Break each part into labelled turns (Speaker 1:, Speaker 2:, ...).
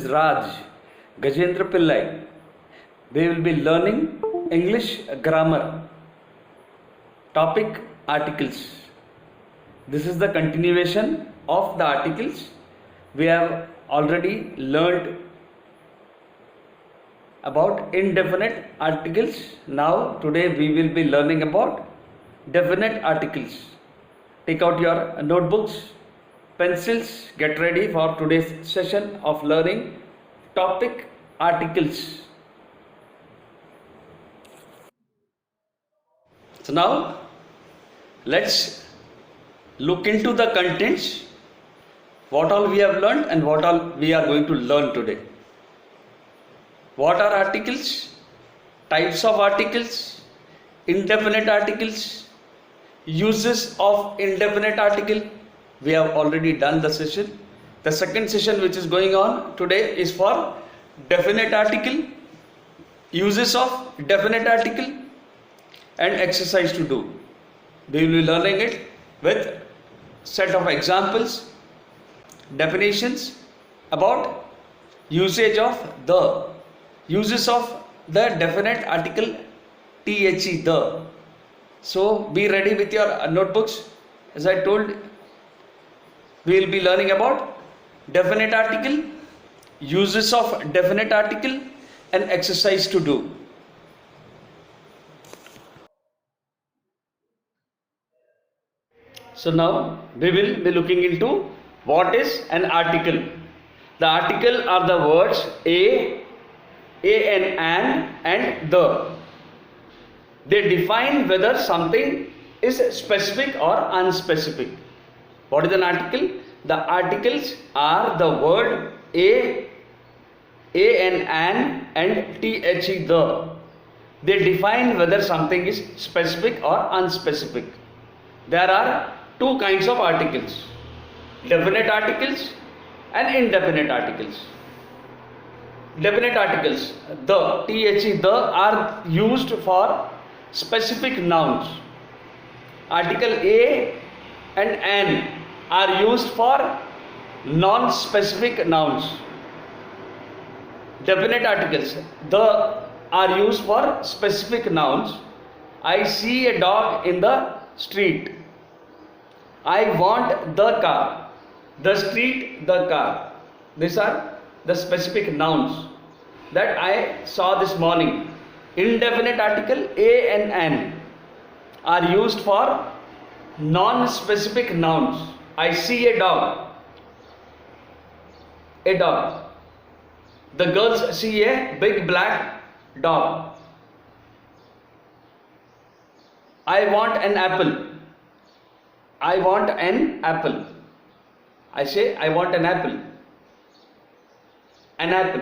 Speaker 1: Raj Gajendra Pillai. We will be learning English grammar. Topic articles. This is the continuation of the articles. We have already learned about indefinite articles. Now today we will be learning about definite articles. Take out your notebooks, pencils, get ready for today's session of learning topic articles. So now let's look into the contents, what all we have learned and what all we are going to learn today. What are articles? Types of articles, indefinite articles, uses of indefinite article. We have already done the session. The second session which is going on today is for definite article, uses of definite article and exercise to do. We will be learning it with set of examples, definitions about usage of the, uses of the definite article the, the. So be ready with your notebooks. As I told, we will be learning about definite article, uses of definite article and exercise to do. So now we will be looking into what is an article. The article are the words a, and the. They define whether something is specific or unspecific. What is an article? The articles are the word a, and the. They define whether something is specific or unspecific. There are two kinds of articles, definite articles and indefinite articles. Definite articles, the are used for specific nouns. Article a and an are used for non-specific nouns. Definite articles, the are used for specific nouns. I see a dog in the street. I want the car, the street, the car. These are the specific nouns that I saw this morning. Indefinite article a and an are used for non-specific nouns. I see a dog. A dog. The girls see a big black dog. I want an apple. I want an apple. I say I want an apple. An apple.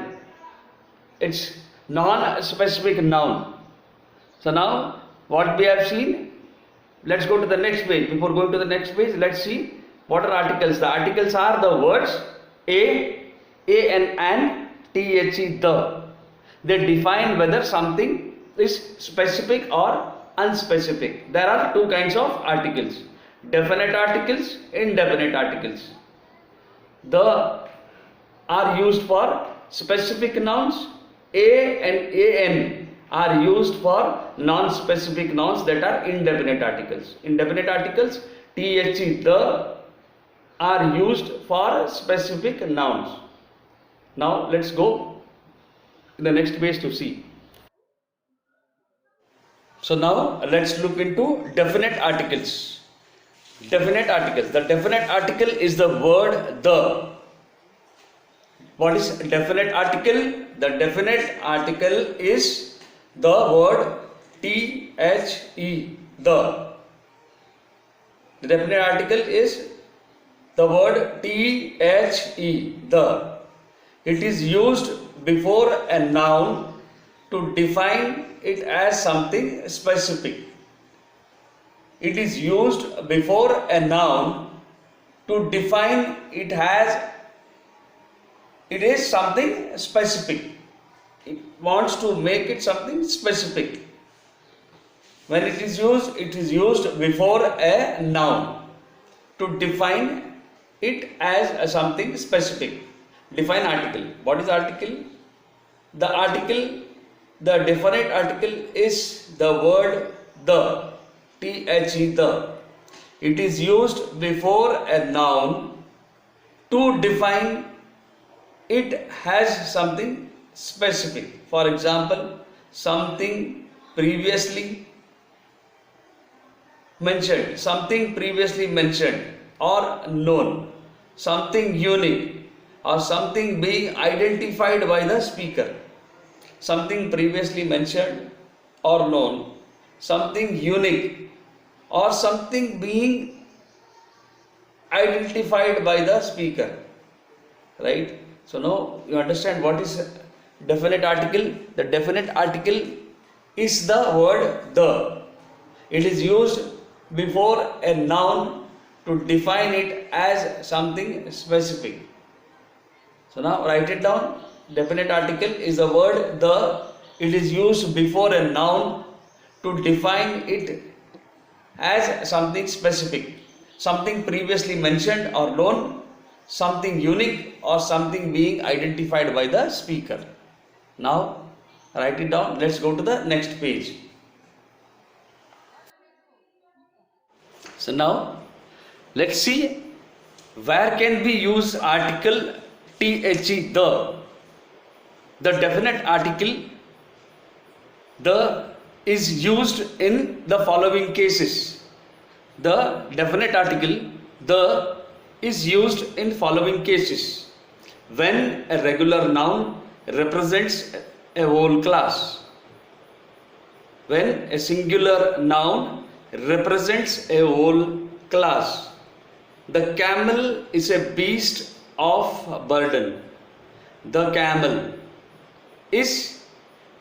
Speaker 1: It's non-specific noun. So now what we have seen, let's go to the next page. Before going to the next page, let's see what are articles. The articles are the words a, and the. They define whether something is specific or unspecific. There are two kinds of articles, definite articles, indefinite articles. The are used for specific nouns. A and an are used for non-specific nouns that are indefinite articles. Indefinite articles, the are used for specific nouns. Now let's go to the next page to see. So now let's look into definite articles. Definite articles. The definite article is the word the. What is definite article? The definite article is the word the. The definite article is the word the. It is used before a noun to define it as something specific. It is used before a noun to define it as it is something specific. It wants to make it something specific. When it is used before a noun to define it as something specific. Define article. What is article? The article, the definite article is the word the, the. The. It is used before a noun to define it has something specific. For example, something previously mentioned, or known, something unique, or something being identified by the speaker. Something previously mentioned or known, something unique, or something being identified by the speaker. Right? So now you understand what is definite article. The definite article is the word the. It is used before a noun to define it as something specific. So now write it down. Definite article is the word the. It is used before a noun to define it as something specific, something previously mentioned or known, something unique, or something being identified by the speaker. Now write it down. Let's go to the next page. So now let's see where can we use article the. The definite article the is used in the following cases. The definite article the is used in following cases: when a regular noun represents a whole class, when a singular noun represents a whole class, the camel is a beast of burden. The camel is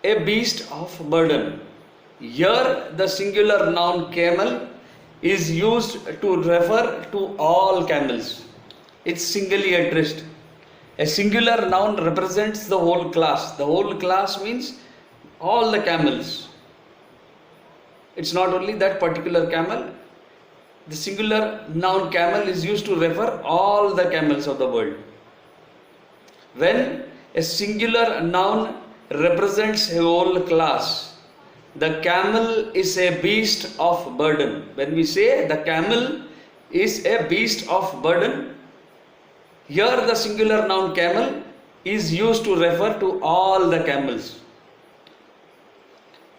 Speaker 1: a beast of burden. Here the singular noun camel is used to refer to all camels. It's singly addressed. A singular noun represents the whole class. The whole class means all the camels. It's not only that particular camel. The singular noun camel is used to refer all the camels of the world. When a singular noun represents a whole class, the camel is a beast of burden. When we say the camel is a beast of burden, here the singular noun camel is used to refer to all the camels.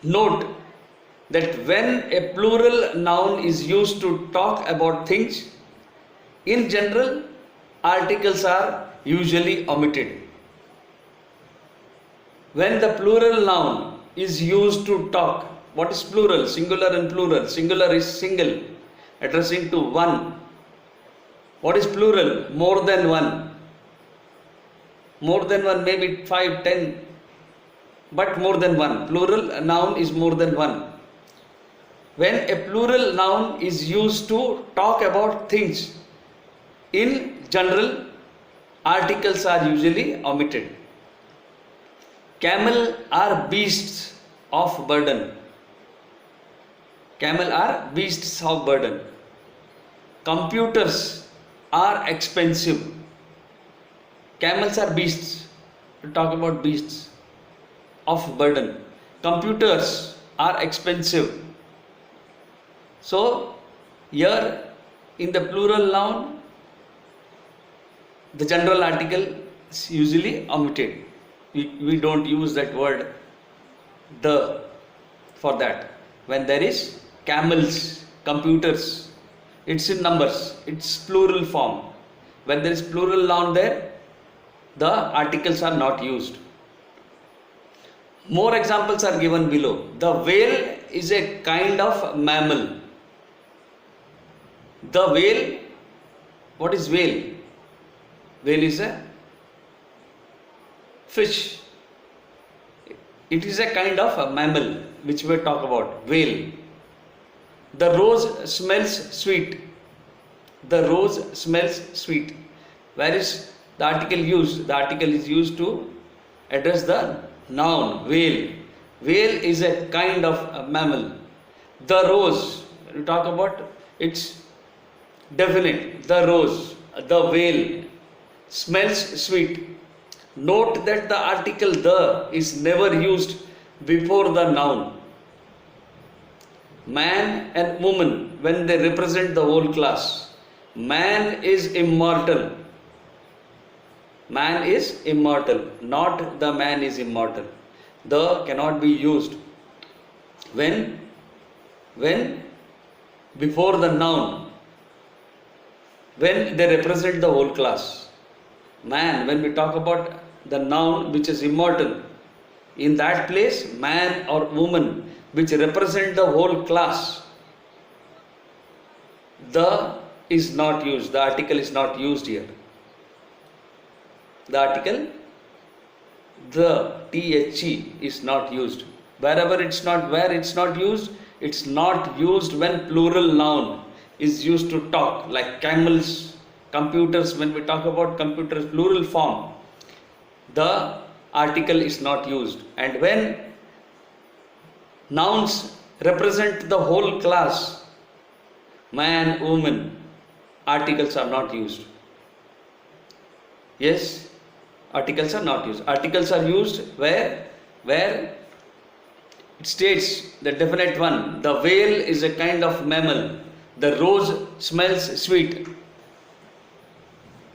Speaker 1: Note that when a plural noun is used to talk about things, in general, articles are usually omitted. When the plural noun is used to talk, what is plural? Singular and plural. Singular is single, addressing to one. What is plural? More than one. More than one, maybe 5, 10, but more than one. Plural noun is more than one. When a plural noun is used to talk about things, in general, articles are usually omitted. Camel are beasts of burden. Camel are beasts of burden. Computers are expensive. Camels are beasts. We talk about beasts of burden. Computers are expensive. So here in the plural noun, the general article is usually omitted. We don't use that word the for that. When there is camels, computers, it's in numbers, it's plural form. When there is plural noun there, the articles are not used. More examples are given below. The whale is a kind of mammal. The whale, what is whale? Whale is a fish. It is a kind of a mammal which we talk about, whale. The rose smells sweet. The rose smells sweet. Where is the article used? The article is used to address the noun, whale. Whale is a kind of a mammal. The rose, we talk about, it's definite. The rose, the whale smells sweet. Note that the article the is never used before the noun. Man and woman, when they represent the whole class, man is immortal. Man is immortal, not the man is immortal. The cannot be used when before the noun, when they represent the whole class. Man, when we talk about the noun which is immortal, in that place, man or woman which represent the whole class, the is not used, the article is not used here. The article the the is not used. Where it's not used, it's not used when plural noun is used to talk, like camels, computers. When we talk about computers plural form, the article is not used. And when nouns represent the whole class, man, woman, articles are not used. Yes, articles are not used. Articles are used where it states the definite one. The whale is a kind of mammal. The rose smells sweet.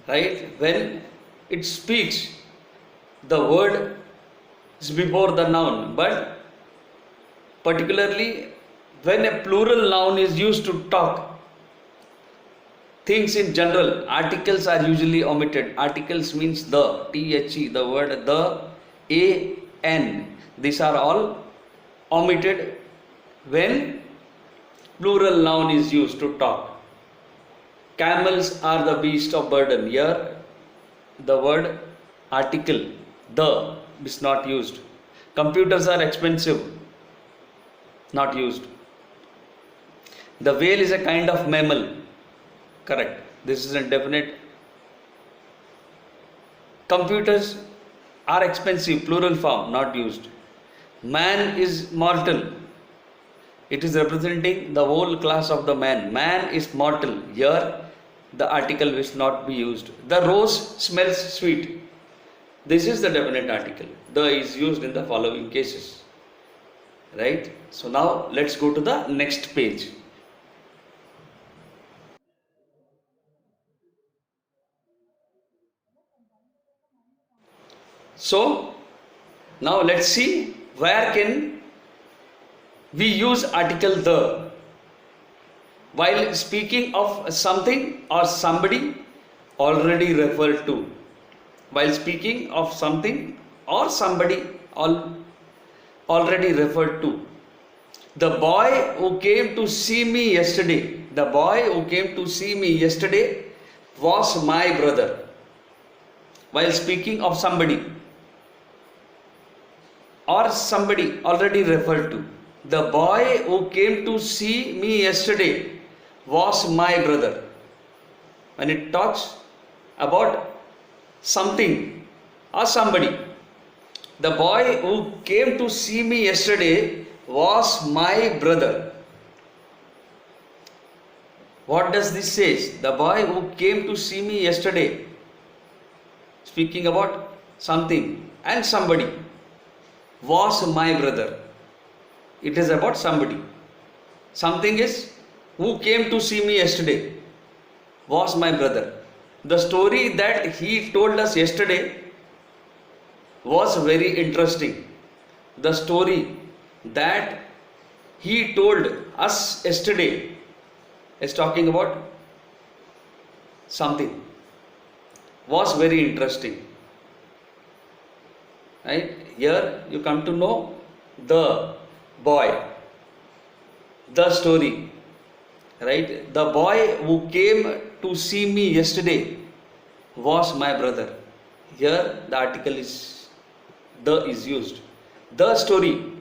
Speaker 1: Right? When it speaks, the word is before the noun. But particularly when a plural noun is used to talk things in general, articles are usually omitted. Articles means the, the word the, an. These are all omitted when plural noun is used to talk. Camels are the beast of burden. Here the word article the is not used. Computers are expensive, not used. The whale is a kind of mammal. Correct. This is a definite. Computers are expensive, plural form, not used. Man is mortal. It is representing the whole class of the man. Man is mortal. Here the article will not be used. The rose smells sweet. This is the definite article. The is used in the following cases. Right? So now let's go to the next page. So now let's see where can we use article the while speaking of something or somebody already referred to. While speaking of something or somebody already referred to. The boy who came to see me yesterday, the boy who came to see me yesterday was my brother. While speaking of somebody or somebody already referred to, the boy who came to see me yesterday was my brother. When it talks about something or somebody, the boy who came to see me yesterday was my brother. What does this say? The boy who came to see me yesterday, speaking about something and somebody, was my brother. It is about somebody. Something is who came to see me yesterday was my brother. The story that he told us yesterday was very interesting. The story that he told us yesterday is talking about something, was very interesting. Right? Here you come to know the boy, the story. Right? The boy who came to see me yesterday was my brother. Here the article is the is used. The story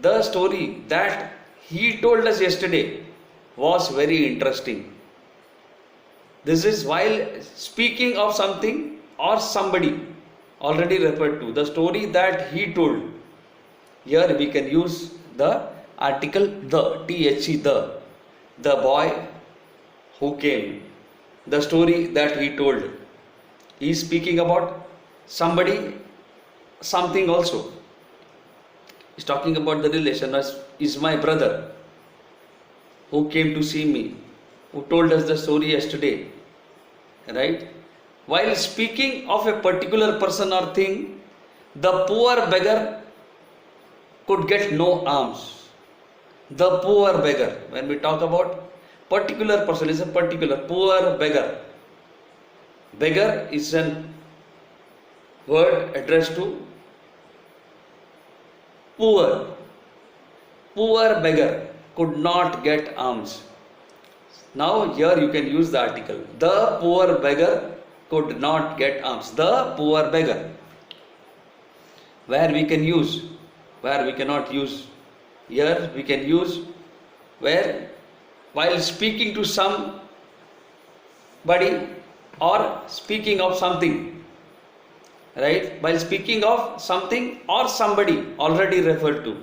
Speaker 1: that he told us yesterday was very interesting. This is while speaking of something or somebody already referred to. The story that he told. Here we can use the article the, the boy who came, the story that he told. He is speaking about somebody, something also. He's talking about the relation as is my brother who came to see me, who told us the story yesterday. Right? While speaking of a particular person or thing, the poor beggar could get no alms. The poor beggar. When we talk about particular person, is a particular poor beggar. Beggar is a word addressed to poor. Poor beggar could not get alms. Now here you can use the article. The poor beggar could not get alms. The poor beggar. Where we can use, where we cannot use. Here we can use where while speaking to somebody or speaking of something. Right? While speaking of something or somebody already referred to.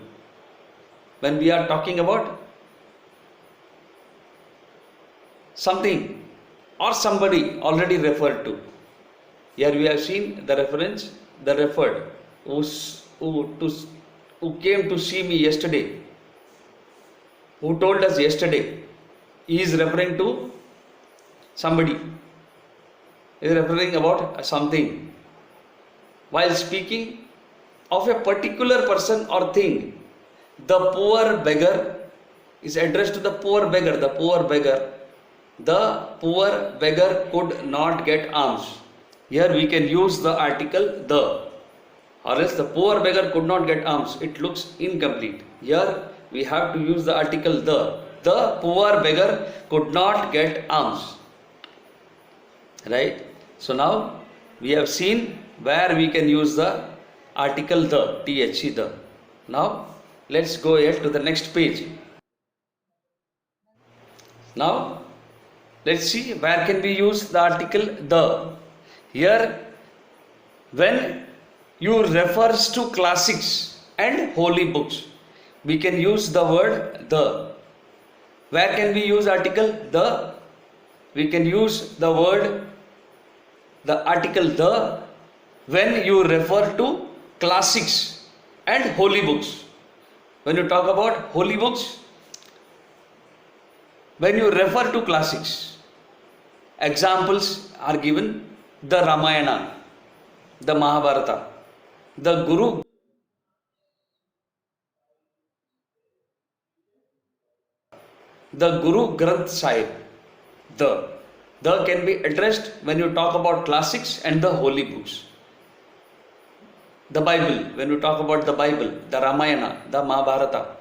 Speaker 1: When we are talking about something or somebody already referred to. Here we have seen the reference, the referred, who came to see me yesterday, who told us yesterday. He is referring to somebody. He is referring about something. While speaking of a particular person or thing, the poor beggar is addressed to the poor beggar. The poor beggar. The poor beggar could not get alms. Here we can use the article the, or else the poor beggar could not get alms. It looks incomplete. Here we have to use the article the. The poor beggar could not get alms. Right? So now we have seen where we can use the article the, the. Now let's go ahead to the next page. Now let's see where can we use the article the. Here when you refers to classics and holy books, we can use the word the. Where can we use article the? We can use the word, the article the, when you refer to classics and holy books. When you talk about holy books, when you refer to classics, examples are given: the Ramayana, the Mahabharata, the Guru Granth Sahib. The can be addressed when you talk about classics and the holy books. The Bible, when you talk about the Bible, the Ramayana, the Mahabharata,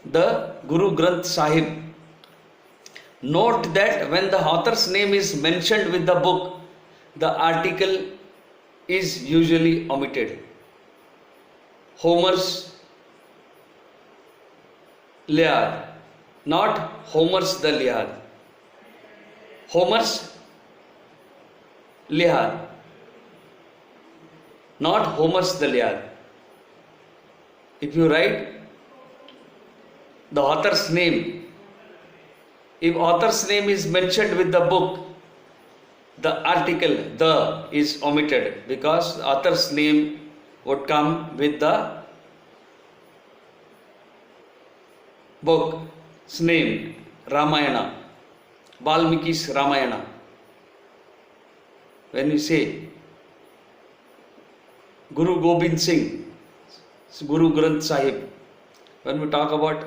Speaker 1: the Guru Granth Sahib. Note that when the author's name is mentioned with the book, the article is usually omitted. Homer's Iliad, not Homer's the Iliad. Homer's Iliad, not Homer's the Iliad. If you write the author's name, if author's name is mentioned with the book, the article the is omitted, because author's name would come with the book's name. Ramayana, Valmiki's Ramayana. When we say Guru Gobind Singh, Guru Granth Sahib, when we talk about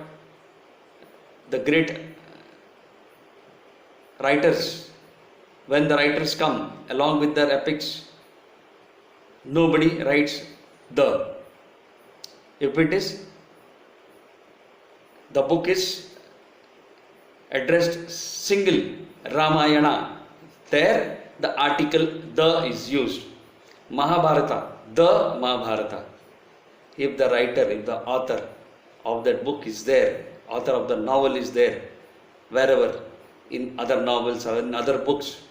Speaker 1: the great writers, when the writers come along with their epics, nobody writes the. If it is, the book is addressed single Ramayana, there the article the is used. Mahabharata, the Mahabharata. If the writer, if the author of that book is there, author of the novel is there, wherever, in other novels or in other books,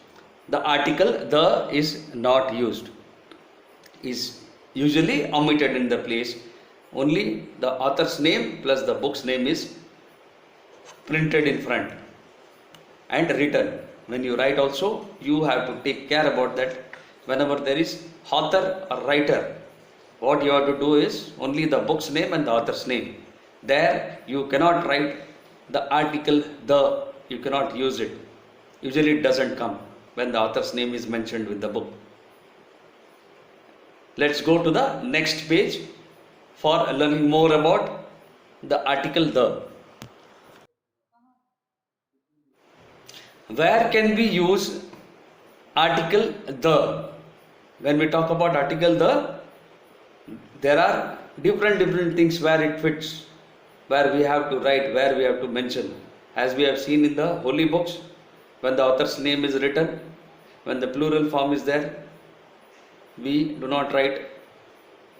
Speaker 1: the article the is not used, is usually omitted in the place. Only the author's name plus the book's name is printed in front and written. When you write also, you have to take care about that. whenever there is author or writer, what you have to do is only the book's name and the author's name. There you cannot write the article the, you cannot use it. Usually it doesn't come when the author's name is mentioned with the book. Let's go to the next page for learning more about the article the. Where can we use article the? When we talk about article the, there are different things where it fits, where we have to write, where we have to mention. As we have seen in the holy books, when the author's name is written, when the plural form is there, we do not write.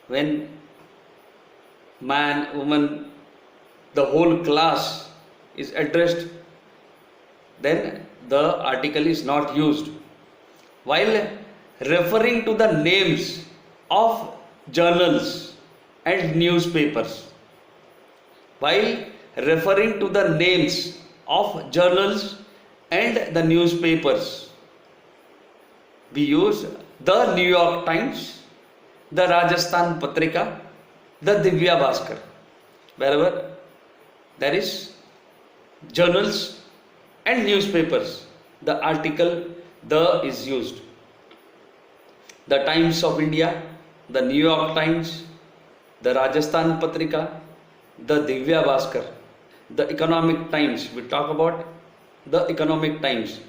Speaker 1: When man, woman, the whole class is addressed, then the article is not used. While referring to the names of journals and newspapers, while referring to the names of journals and the newspapers, we use the New York Times, the Rajasthan Patrika, the Divya Bhaskar. Wherever there is journals and newspapers, the article the is used. The Times of India, the New York Times, the Rajasthan Patrika, the Divya Bhaskar, the Economic Times. We talk about the Economic Times.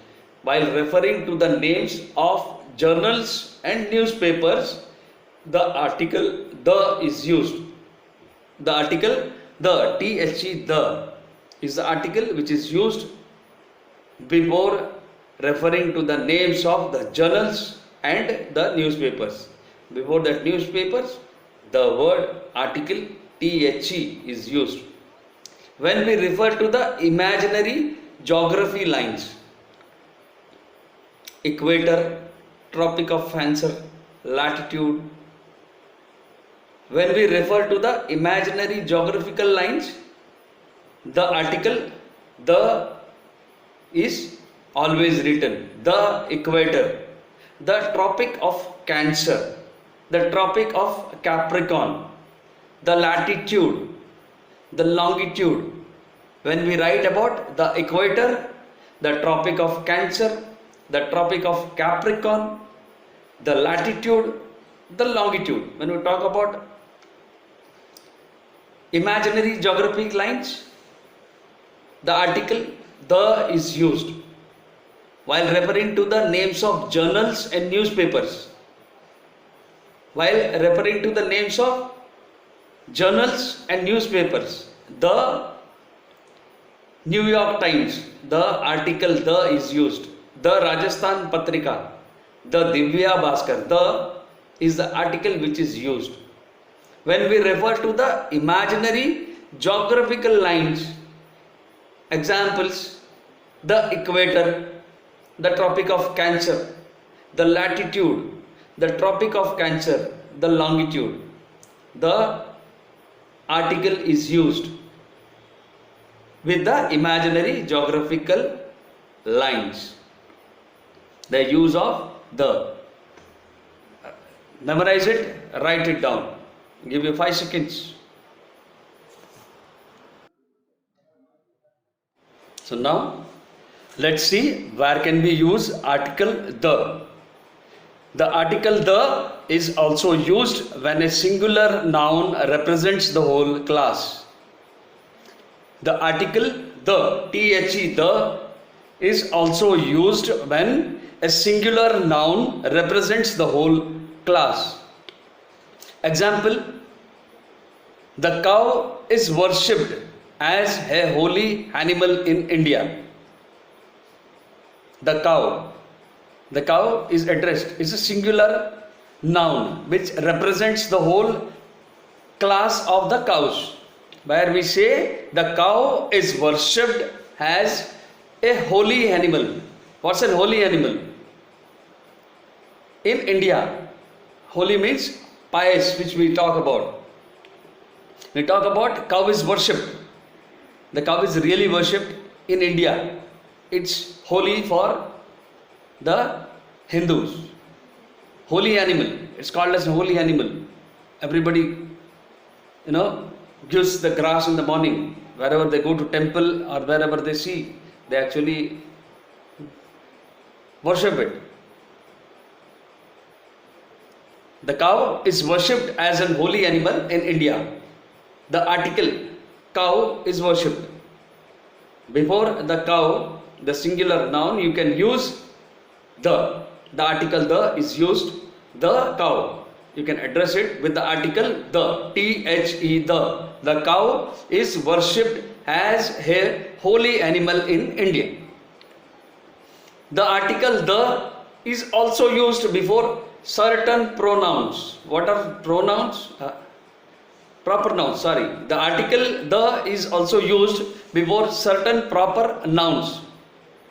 Speaker 1: While referring to the names of journals and newspapers, the article the is used. The article the, THE the, is the article which is used before referring to the names of the journals and the newspapers. Before that newspapers, the word article THE is used. When we refer to the imaginary geography lines, equator, Tropic of Cancer, latitude. When we refer to the imaginary geographical lines, the article the is always written. The equator, the Tropic of Cancer, the Tropic of Capricorn, the latitude, the longitude. When we write about the equator, the Tropic of Cancer, the Tropic of Capricorn, the latitude, the longitude. When we talk about imaginary geographic lines, the article the is used. While referring to the names of journals and newspapers, while referring to the names of journals and newspapers, the New York Times, the article the is used. The Rajasthan Patrika, the Divya Bhaskar, the is the article which is used. When we refer to the imaginary geographical lines, examples, the equator, the Tropic of Cancer, the latitude, the Tropic of Cancer, the longitude, the article is used with the imaginary geographical lines. The use of the. Memorize it, write it down. Give you 5 seconds. So now let's see where can we use article the. The article the is also used when a singular noun represents the whole class. The article the, THE the, is also used when a singular noun represents the whole class. Example, the cow is worshipped as a holy animal in India. The cow is addressed, is a singular noun which represents the whole class of the cows, where we say the cow is worshipped as a holy animal. What's a holy animal? In India, holy means pious, which we talk about. We talk about cow is worshipped. The cow is really worshipped in India. It's holy for the Hindus. holy animal. It's called as a holy animal. Everybody, gives the grass in the morning. Wherever they go to temple or wherever they see, they actually worship it. The cow is worshipped as an holy animal in India. The article cow is worshipped. Before the cow, the singular noun, you can use the. The article the is used. The cow. You can address it with the article the. The. The cow is worshipped as a holy animal in India. The article the is also used before certain pronouns. What are pronouns? Proper nouns, sorry. The article the is also used before certain proper nouns.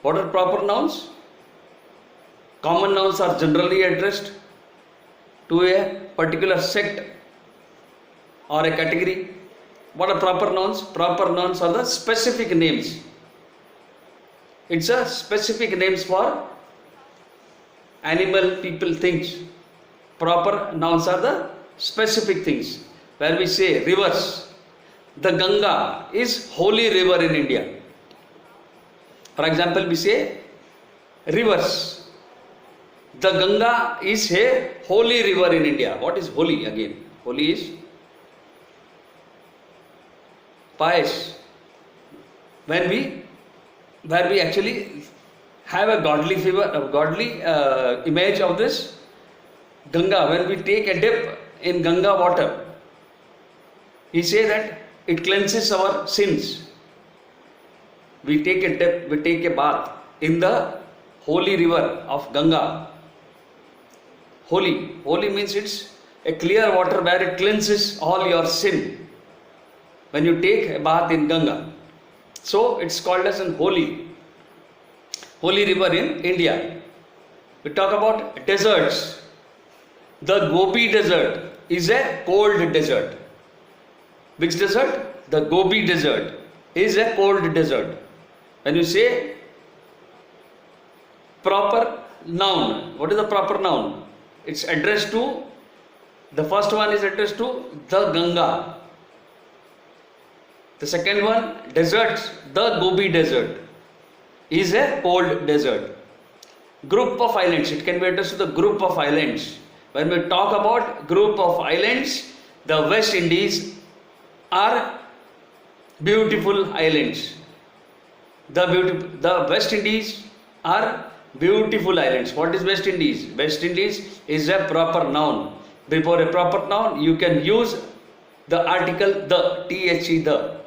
Speaker 1: What are proper nouns? Common nouns are generally addressed to a particular sect or a category. What are proper nouns? Proper nouns are the specific names. It's a specific names for animal, people, things. Proper nouns are the specific things. Where we say rivers, the Ganga is holy river in India. For example, we say rivers. The Ganga is a holy river in India. What is holy again? Holy is pious. Where we actually have a godly image of this Ganga. When we take a dip in Ganga water, we say that it cleanses our sins. We take a dip, we take a bath in the holy river of Ganga. Holy means it's a clear water where it cleanses all your sin. When you take a bath in Ganga, so it's called as an holy river in India. We talk about deserts. The Gobi desert is a cold desert. Which desert? The Gobi desert is a cold desert. When you say proper noun, what is the proper noun? It's addressed to, the first one is addressed to the Ganga. The second one, deserts, the Gobi desert is a cold desert. Group of islands, it can be addressed to the group of islands. When we talk about group of islands, the West Indies are beautiful islands. The West Indies are beautiful islands. What is West Indies? West Indies is a proper noun. Before a proper noun, you can use the article the, the.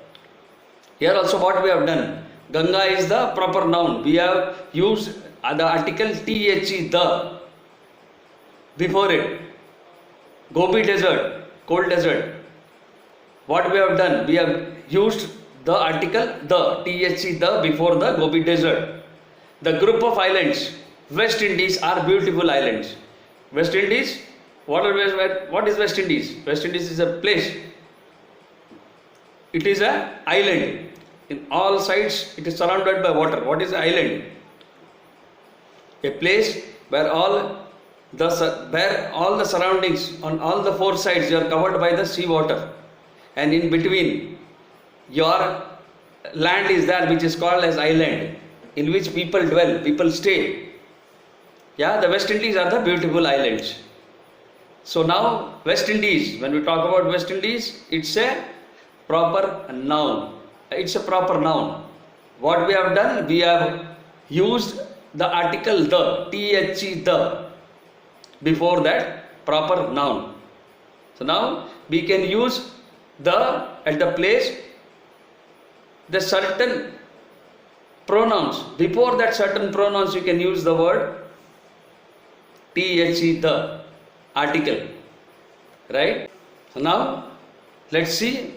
Speaker 1: Here also what we have done, Ganga is the proper noun. We have used the article the before it. Gobi desert, cold desert. What we have done, we have used the article the before the Gobi desert. The group of islands, West Indies are beautiful islands. West Indies, what is West Indies? West Indies is a place. It is an island. In all sides, it is surrounded by water. What is an island? A place where all the surroundings on all the four sides you are covered by the sea water, and in between your land is there, which is called as island, in which people dwell, people stay. Yeah, the West Indies are the beautiful islands. So now West Indies, when we talk about West Indies, it's a proper noun. It's a proper noun. What we have done, we have used the article the before that proper noun. So now we can use at the place the certain pronouns. Before that certain pronouns, you can use the word the article. Right? So now let's see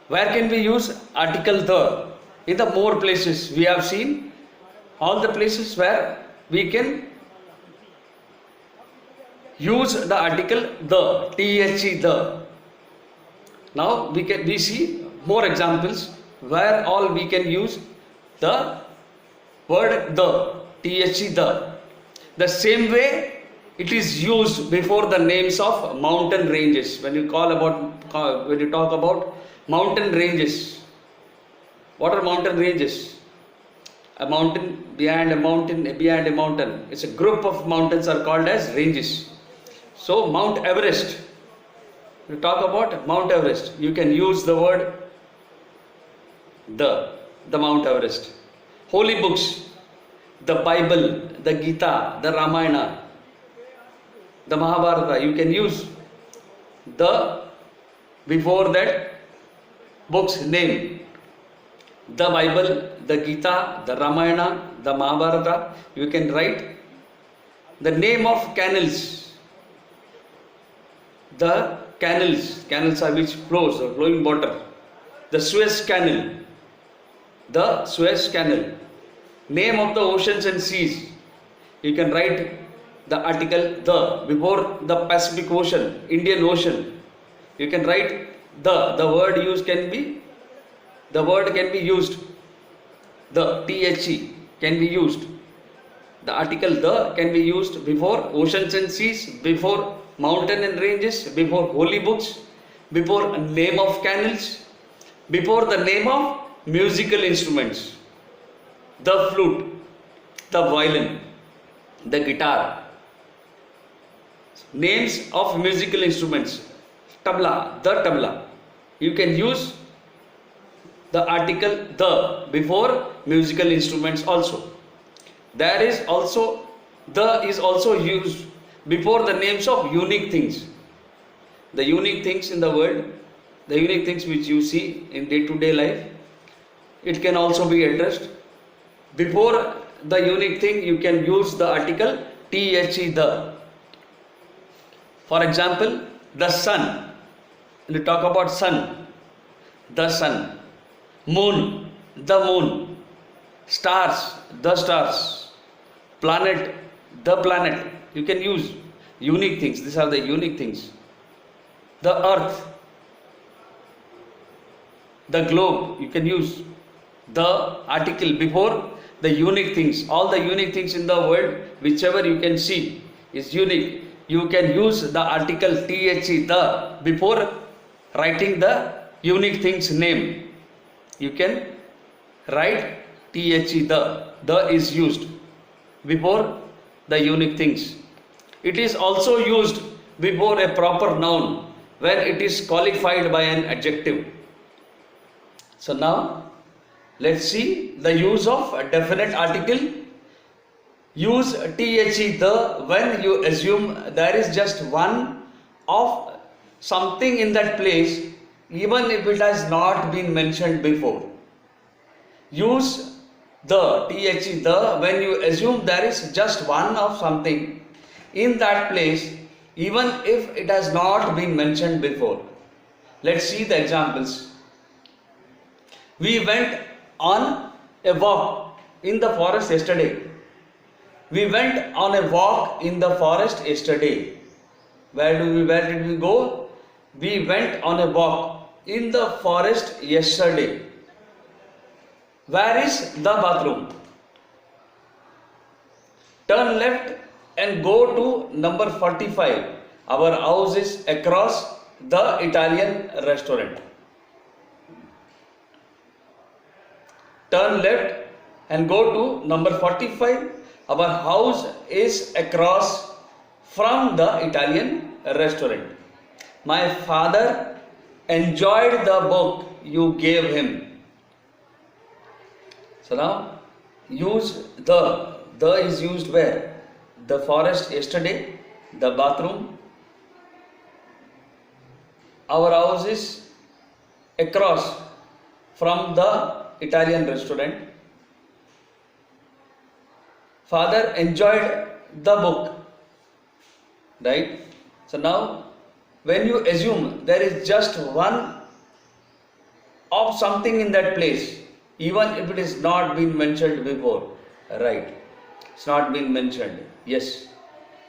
Speaker 1: where can we use article the. In the more places we have seen all the places where we can use the article the. Now we see more examples where all we can use the word the. The same way It is used before the names of mountain ranges. When you talk about mountain ranges, what are mountain ranges? A mountain behind a mountain behind a mountain. It's a group of mountains are called as ranges. So Mount Everest. You talk about Mount Everest, you can use the word the Mount Everest. Holy books, the Bible, the Gita, the Ramayana, the Mahabharata, you can use the before that book's name. The Bible, the Gita, the Ramayana, the Mahabharata, you can write the name of canals. The canals are which flows or flowing water. The Suez Canal, name of the oceans and seas. You can write the article the before the Pacific Ocean, Indian Ocean. You can write the word can be used. The THE can be used. The article the can be used before oceans and seas, before mountain and ranges, before holy books, before a name of canals, before the name of musical instruments, the flute, the violin, the guitar, names of musical instruments, tabla. You can use the article the before musical instruments also. There is also the is also used before the names of unique things. The unique things in the world, the unique things which you see in day-to-day life, it can also be addressed. Before the unique thing, you can use the article the, the. For example, the sun. When you talk about sun, the sun. Moon, the moon. Stars, the stars. Planet, the planet. You can use unique things. These are the unique things. The earth, the globe. You can use the article before the unique things. All the unique things in the world, whichever you can see is unique. You can use the article the before writing the unique things name. You can write the is used before the unique things. It is also used before a proper noun when it is qualified by an adjective. So now let's see the use of a definite article. Use the when you assume there is just one of something in that place, even if it has not been mentioned before. Use the when you assume there is just one of something in that place, even if it has not been mentioned before. Let's see the examples. We went on a walk in the forest yesterday. We went on a walk in the forest yesterday. Where did we go? We went on a walk in the forest yesterday. Where is the bathroom? Turn left and go to number 45. Our house is across the Italian restaurant. Turn left and go to number 45. Our house is across from the Italian restaurant. My father enjoyed the book you gave him. So now use the is used where? The forest yesterday, the bathroom. Our house is across from the Italian restaurant. Father enjoyed the book. Right? So now when you assume there is just one of something in that place, even if it is not been mentioned before, right? It's not been mentioned. Yes.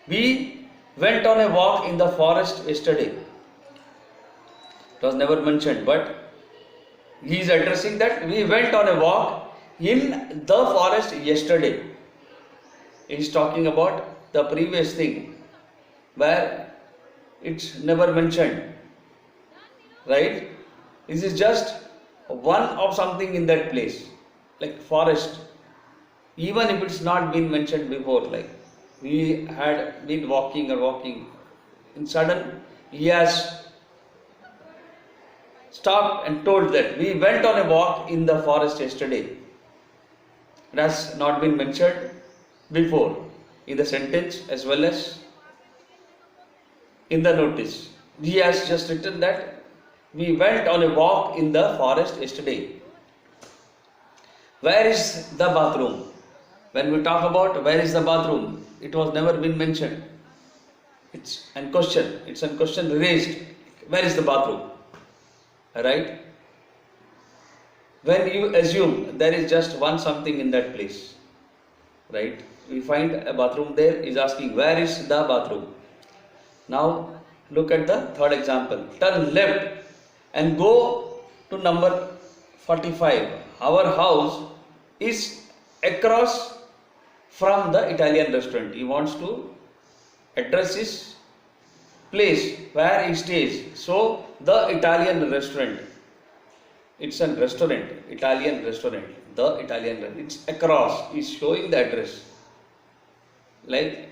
Speaker 1: We went on a walk in the forest yesterday. It was never mentioned, but he is addressing that we went on a walk in the forest yesterday. He is talking about the previous thing. where it's never mentioned, right? This is just one of something in that place, like forest. Even if it's not been mentioned before, like we had been walking or walking, and sudden he has stopped and told that we went on a walk in the forest yesterday. It has not been mentioned before in the sentence as well as in the notice. He has just written that we went on a walk in the forest yesterday. Where is the bathroom? When we talk about where is the bathroom, it was never been mentioned. It's a question raised. Where is the bathroom? Right? When you assume there is just one something in that place, right? We find a bathroom there, is asking where is the bathroom? Now look at the third example. Turn left and go to number 45. Our house is across from the Italian restaurant. He wants to address his place where he stays. So the Italian restaurant, it's a restaurant, Italian restaurant, the Italian restaurant, it's across, he's showing the address, like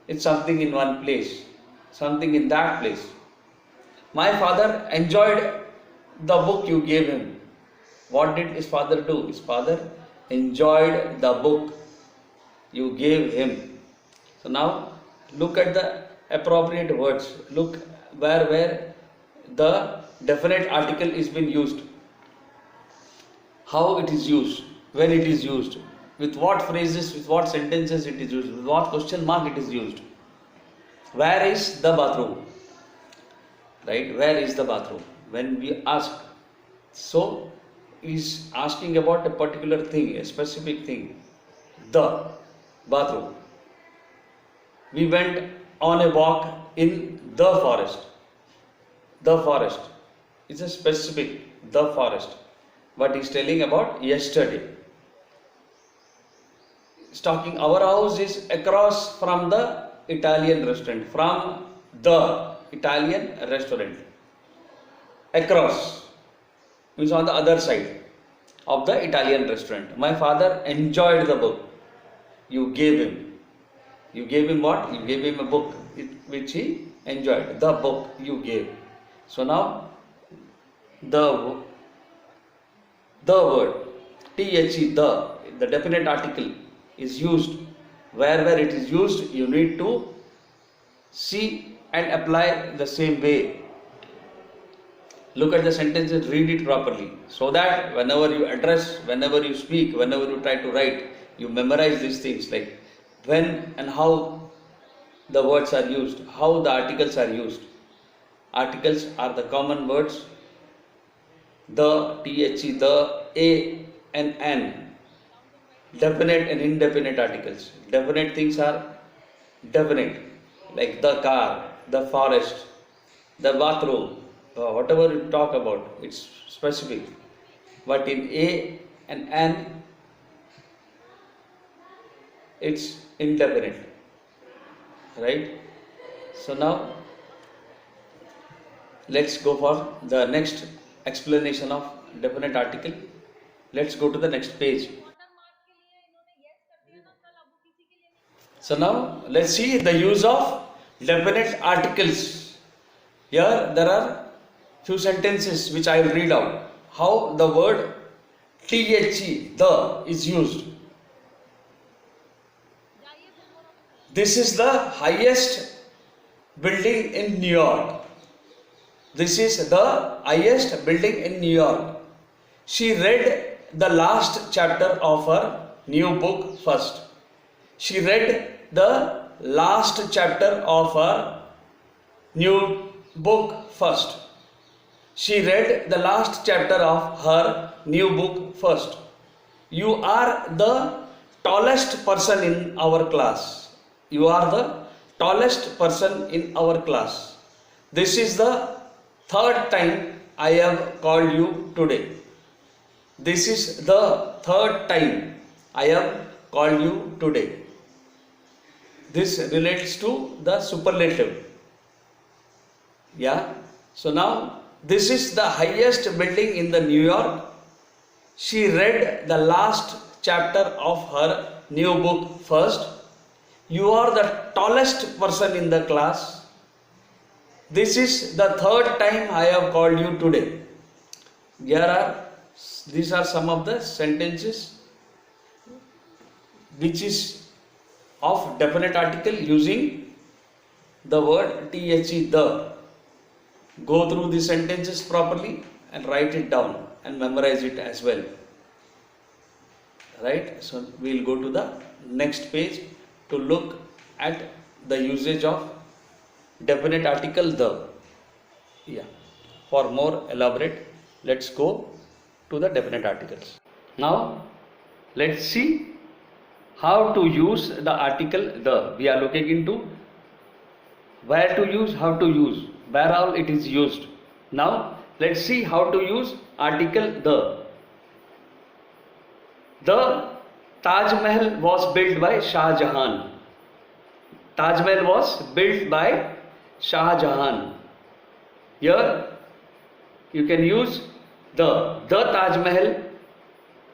Speaker 1: it's something in one place, something in that place. My father enjoyed the book you gave him. What did his father do? His father enjoyed the book you gave him. So now look at the appropriate words. Look where the definite article is being used, how it is used, when it is used, with what phrases, with what sentences it is used, with what question mark it is used. Where is the bathroom? Right? Where is the bathroom? When we ask, so is asking about a particular thing, a specific thing. The bathroom. We went on a walk in the forest. The forest. It's a specific, the forest. But he's telling about yesterday. He's talking, our house is across from the Italian restaurant. From the Italian restaurant. Across means on the other side of the Italian restaurant. My father enjoyed the book you gave him. You gave him what? You gave him a book which he enjoyed. The book you gave. So now the word the definite article is used. Where it is used, you need to see and apply the same way. Look at the sentences, read it properly, so that whenever you address, whenever you speak, whenever you try to write, you memorize these things, like when and how the words are used, how the articles are used. Articles are the common words, the, the, a and an. Definite and indefinite articles. Definite things are definite, like the car, the forest, the bathroom, whatever you talk about, it's specific. But in a and an, it's indefinite, right? So now let's go for the next explanation of definite article. Let's go to the next page. So now let's see the use of definite articles. Here there are few sentences which I will read out. How the word the is used. This is the highest building in New York. This is the highest building in New York. She read the last chapter of her new book first. She read the last chapter of her new book first. She read the last chapter of her new book first. You are the tallest person in our class. You are the tallest person in our class. This is the third time I have called you today. This is the third time I have called you today. This relates to the superlative. Yeah. So now this is the highest building in the New York. She read the last chapter of her new book first. You are the tallest person in the class. This is the third time I have called you today. These are some of the sentences which is of definite article using the word the, the. Go through the sentences properly and write it down and memorize it as well. Right? So we will go to the next page to look at the usage of definite article the. Yeah. For more elaborate, let's go to the definite articles. Now let's see how to use the article the. We are looking into where to use, how to use, where all it is used. Now let's see how to use article the. The Taj Mahal was built by Shah Jahan. Taj Mahal was built by Shah Jahan. Here you can use the Taj Mahal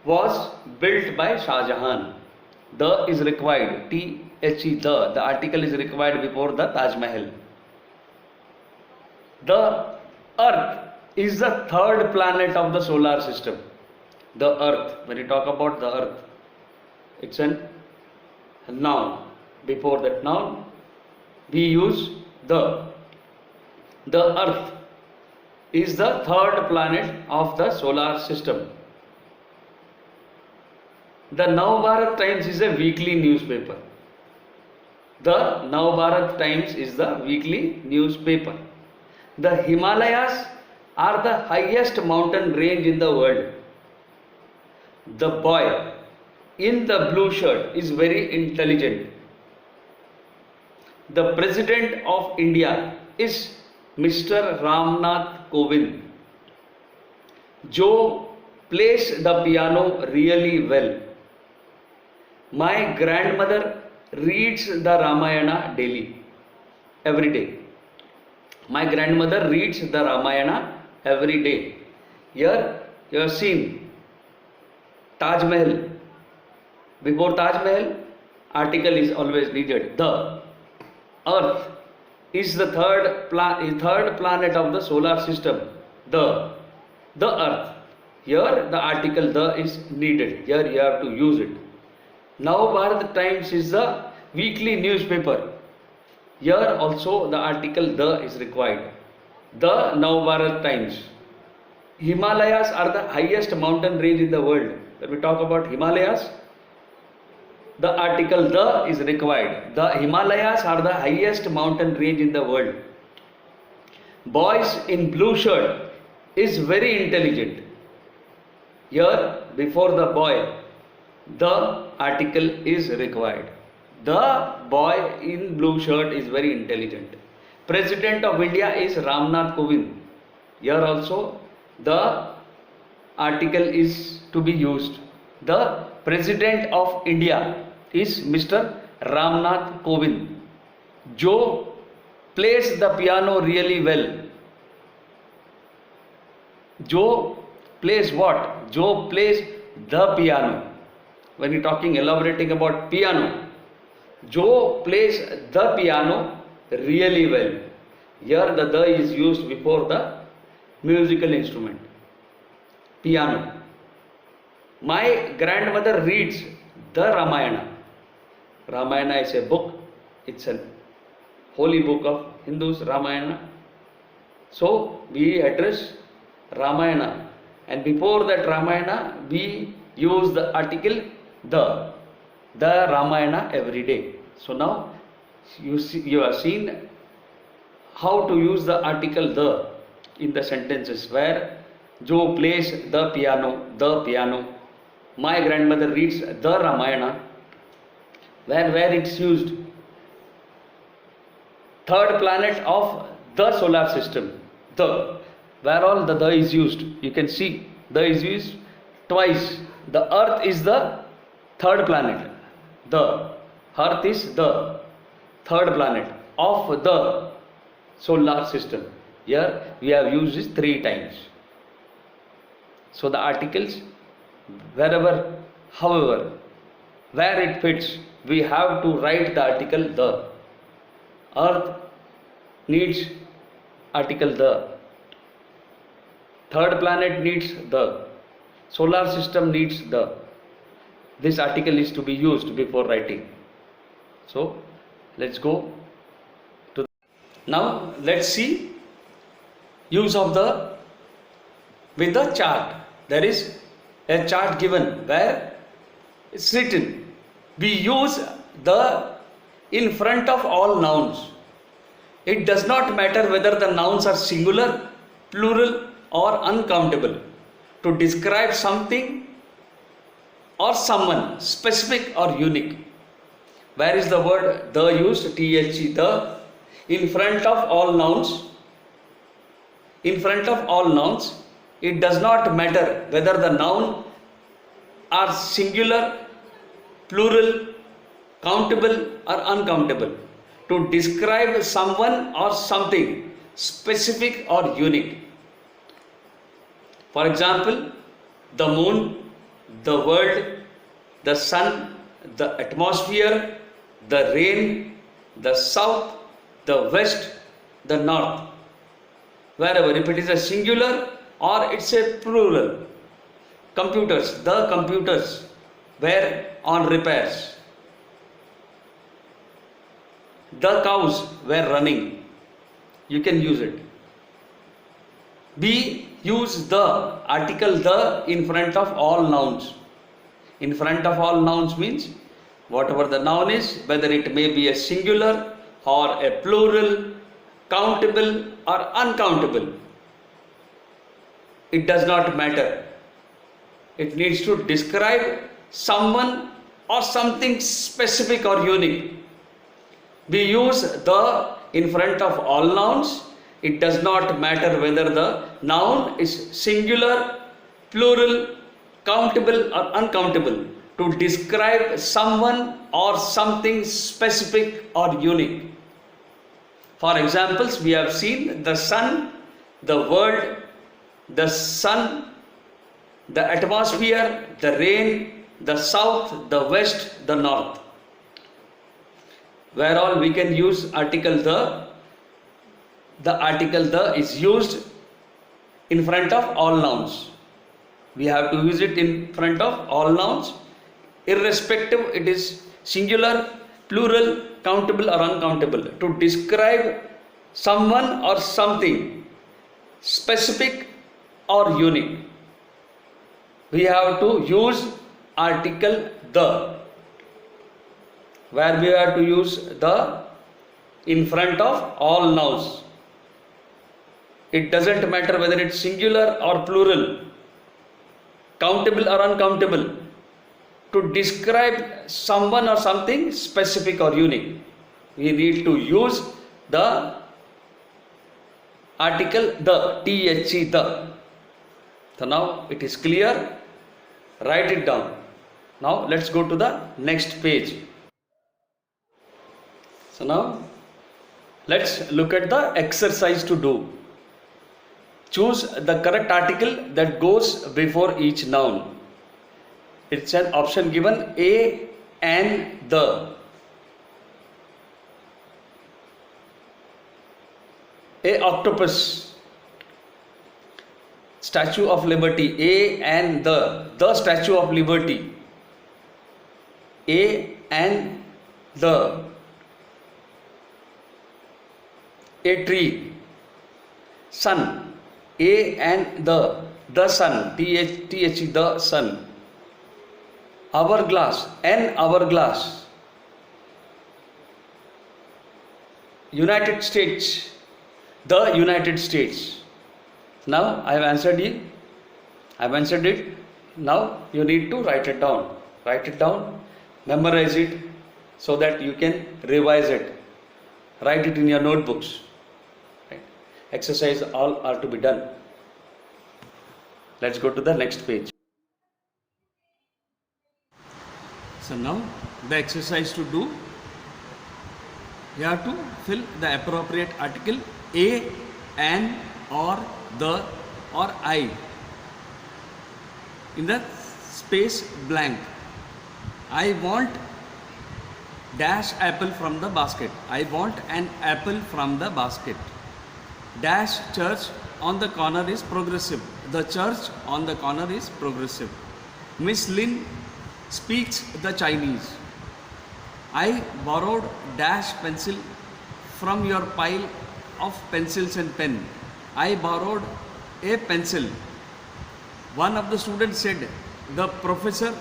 Speaker 1: was built by Shah Jahan. The is required. The article is required before the Taj Mahal. The Earth is the third planet of the solar system. The Earth. When you talk about the Earth, it's a noun. Before that noun, we use the. The Earth is the third planet of the solar system. The Navbharat Times is a weekly newspaper. The Navbharat Times is the weekly newspaper. The Himalayas are the highest mountain range in the world. The boy in the blue shirt is very intelligent. The President of India is Mr. Ramnath Kovind. Joe plays the piano really well. My grandmother reads the Ramayana daily, every day. My grandmother reads the Ramayana every day. Here you have seen Taj Mahal. Before Taj Mahal, article is always needed. The Earth is the third planet of the solar system. The Earth. Here the article the is needed. Here you have to use it. Navbharat Times is the weekly newspaper. Here also the article the is required. The Navbharat Times. Himalayas are the highest mountain range in the world. When we talk about Himalayas, the article the is required. The Himalayas are the highest mountain range in the world. Boys in blue shirt is very intelligent. Here before the boy, the article is required. The boy in blue shirt is very intelligent. President of India is Ramnath Kovind. Here also the article is to be used. The President of India is Mr. Ramnath Kovind. Joe plays the piano really well. Joe plays what? Joe plays the piano. When you're talking, elaborating about piano, Joe plays the piano really well. Here the is used before the musical instrument. Piano. My grandmother reads the Ramayana. Ramayana is a book. It's a holy book of Hindus, Ramayana. So we address Ramayana. And before that Ramayana, we use the article the Ramayana every day. So now you have seen how to use the article the in the sentences where Joe plays the piano. My grandmother reads the Ramayana. Where it's used. Third planet of the solar system. Where all the is used. You can see the is used twice. The Earth is the third planet. The Earth is the. third planet of the solar system. Here we have used this 3 times. So the articles, wherever, however, where it fits, we have to write the article the. Earth needs article the. Third planet needs the. Solar system needs the. This article is to be used before writing. So let's go to now let's see use of the with the chart. There is a chart given where it's written we use the in front of all nouns. It does not matter whether the nouns are singular, plural or uncountable to describe something or someone specific or unique. Where is the word the used? The, the, in front of all nouns. In front of all nouns, it does not matter whether the noun are singular, plural, countable or uncountable to describe someone or something specific or unique. For example, the moon, the world, the sun, the atmosphere, the rain, the south, the west, the north. Wherever, if it is a singular or it's a plural. Computers, the computers were on repairs. The cows were running. You can use it. B, use the article the in front of all nouns. In front of all nouns means whatever the noun is, whether it may be a singular or a plural, countable or uncountable. It does not matter. It needs to describe someone or something specific or unique. We use the in front of all nouns. It does not matter whether the noun is singular, plural, countable or uncountable to describe someone or something specific or unique. For examples, we have seen the sun, the world, the sun, the atmosphere, the rain, the south, the west, the north. Where all we can use article the article the is used in front of all nouns. We have to use it in front of all nouns, irrespective it is singular, plural, countable or uncountable, to describe someone or something specific or unique. We have to use article the, where we have to use the in front of all nouns. It doesn't matter whether it's singular or plural, countable or uncountable, to describe someone or something specific or unique. We need to use the article the, the. So now it is clear. Write it down. Now let's go to the next page. So now let's look at the exercise to do. Choose the correct article that goes before each noun. It's an option given A and the. A octopus, Statue of Liberty. A and the Statue of Liberty. A and the. A tree. Sun. A and the sun. The sun. Hourglass. An hourglass. United States. The United States. Now I have answered it. I have answered it. Now you need to write it down. Write it down. Memorize it so that you can revise it. Write it in your notebooks. Right. Exercise all are to be done. Let's go to the next page. So now the exercise to do. You have to fill the appropriate article a, an, or the, or I in the space blank. I want dash apple from the basket. I want an apple from the basket. Dash church on the corner is progressive. The church on the corner is progressive. Miss Lin speaks the Chinese. I borrowed dash pencil from your pile of pencils and pen. I borrowed a pencil. One of the students said, the professor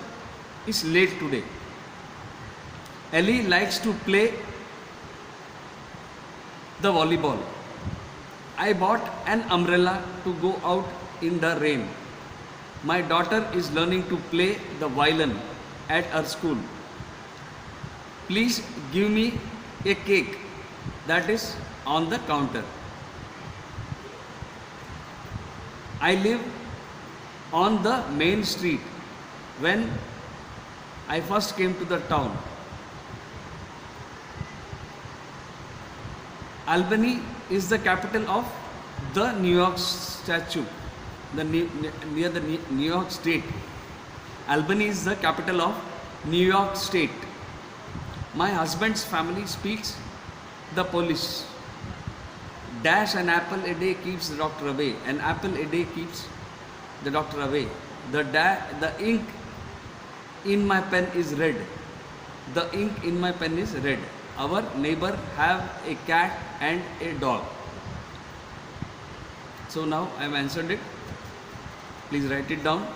Speaker 1: is late today. Ellie likes to play the volleyball. I bought an umbrella to go out in the rain. My daughter is learning to play the violin at her school. Please give me a cake that is on the counter. I live on the main street. When I first came to the town, Albany is the capital of the New York statue, near the New York state. Albany is the capital of New York state. My husband's family speaks the Polish. Dash an apple a day keeps the doctor away. An apple a day keeps the doctor away. The ink in my pen is red. The ink in my pen is red. Our neighbor have a cat and a dog. So now I have answered it. Please write it down.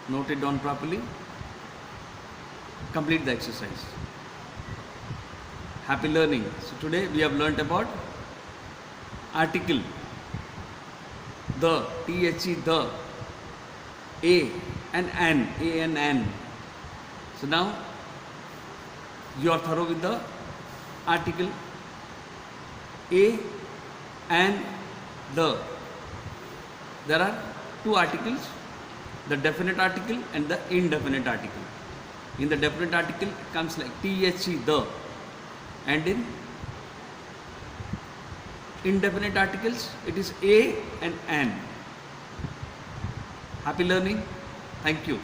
Speaker 1: Note it down properly. Complete the exercise. Happy learning. So today we have learnt about article, the, the, the, a and an. So now you are thorough with the article a and the. There are two articles, the definite article and the indefinite article. In the definite article it comes like the, and in indefinite articles it is a and an. Happy learning. Thank you.